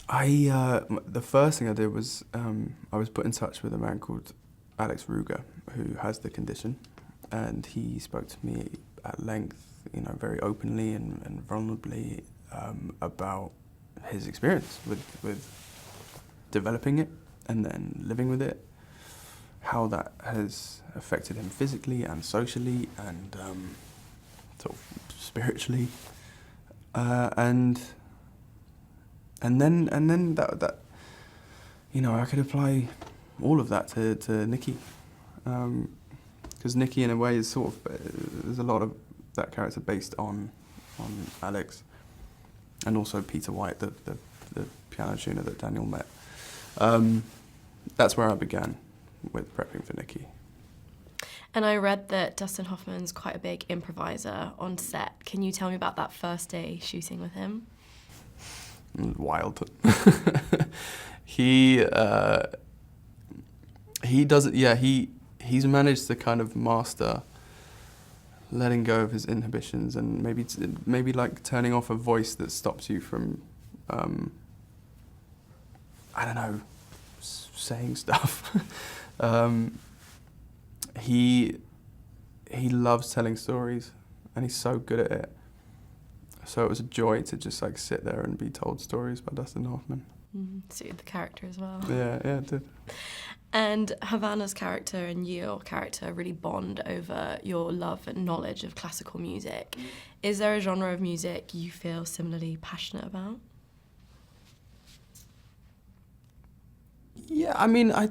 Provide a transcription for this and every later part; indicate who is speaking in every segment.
Speaker 1: The first thing I did was I was put in touch with a man called Alex Ruger, who has the condition, and he spoke to me at length, very openly and vulnerably about his experience with developing it and then living with it, how that has affected him physically and socially and sort of spiritually, and then that I could apply all of that to Nicky, because Nicky in a way is sort of there's a lot of that character based on Alex, and also Peter White, the piano tuner that Daniel met. That's where I began with prepping for Nicky.
Speaker 2: And I read that Dustin Hoffman's quite a big improviser on set. Can you tell me about that first day shooting with him?
Speaker 1: Wild. He does it. Yeah, he's managed to kind of master letting go of his inhibitions and maybe like turning off a voice that stops you from I don't know, saying stuff. He loves telling stories, and he's so good at it. So it was a joy to just like sit there and be told stories by Dustin Hoffman.
Speaker 2: Suited the character as well.
Speaker 1: Yeah, it did.
Speaker 2: And Havana's character and your character really bond over your love and knowledge of classical music. Is there a genre of music you feel similarly passionate about?
Speaker 1: Yeah, I mean, I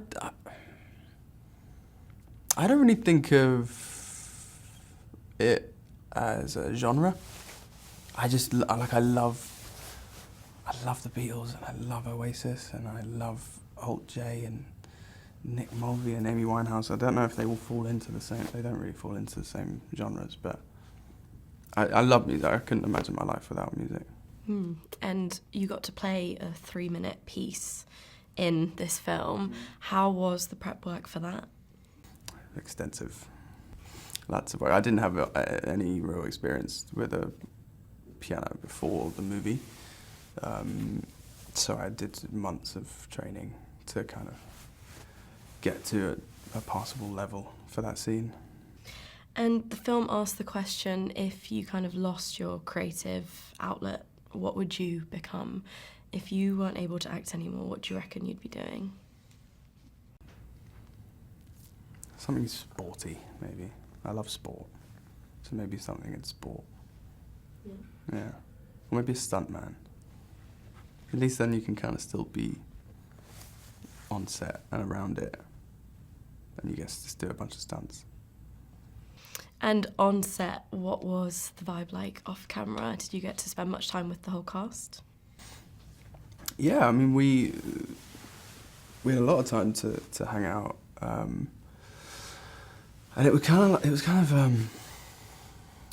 Speaker 1: don't really think of it as a genre. I love the Beatles, and I love Oasis, and I love Alt J and Nick Mulvey and Amy Winehouse. I don't know if they all fall into the same. They don't really fall into the same genres, but I love music. I couldn't imagine my life without music.
Speaker 2: And you got to play a 3-minute piece in this film. How was the prep work for that?
Speaker 1: Extensive. Lots of work. I didn't have any real experience with a piano before the movie, so I did months of training to kind of get to a passable level for that scene.
Speaker 2: And the film asked the question, if you kind of lost your creative outlet, what would you become? If you weren't able to act anymore, what do you reckon you'd be doing?
Speaker 1: Something sporty, maybe. I love sport, so maybe something in sport. Yeah. Or maybe a stuntman. At least then you can kind of still be on set and around it, and you get to just do a bunch of stunts.
Speaker 2: And on set, what was the vibe like off camera? Did you get to spend much time with the whole cast?
Speaker 1: Yeah, I mean, we had a lot of time to hang out, and it was kind of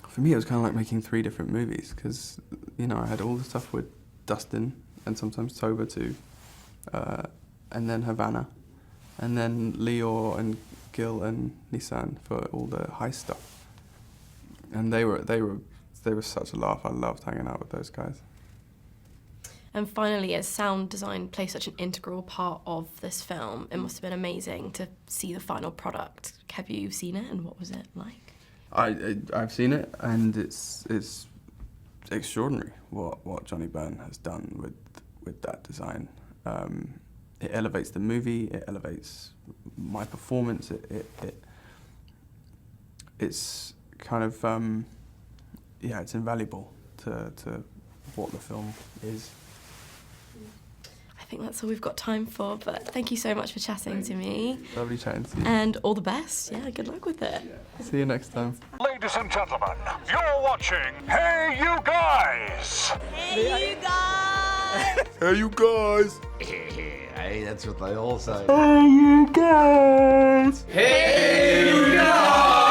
Speaker 1: for me, it was kind of like making 3 different movies, because I had all the stuff with Dustin and sometimes Toba too, and then Havana, and then Leo and Gil and Nissan for all the heist stuff, and they were such a laugh. I loved hanging out with those guys.
Speaker 2: And finally, as sound design plays such an integral part of this film, it must have been amazing to see the final product. Have you seen it, and what was it like?
Speaker 1: I've seen it, and it's extraordinary what Johnny Byrne has done with that design. It elevates the movie. It elevates my performance. It's kind of it's invaluable to what the film is.
Speaker 2: I think that's all we've got time for, but thank you so much for chatting to me.
Speaker 1: Lovely chatting to you.
Speaker 2: And all the best. Yeah, good luck with it.
Speaker 1: See you next time.
Speaker 3: Ladies and gentlemen, you're watching Hey You Guys!
Speaker 4: Hey, you guys!
Speaker 1: Hey, you guys!
Speaker 5: Hey, that's what they all say.
Speaker 1: Hey, you guys!
Speaker 5: Hey, you guys!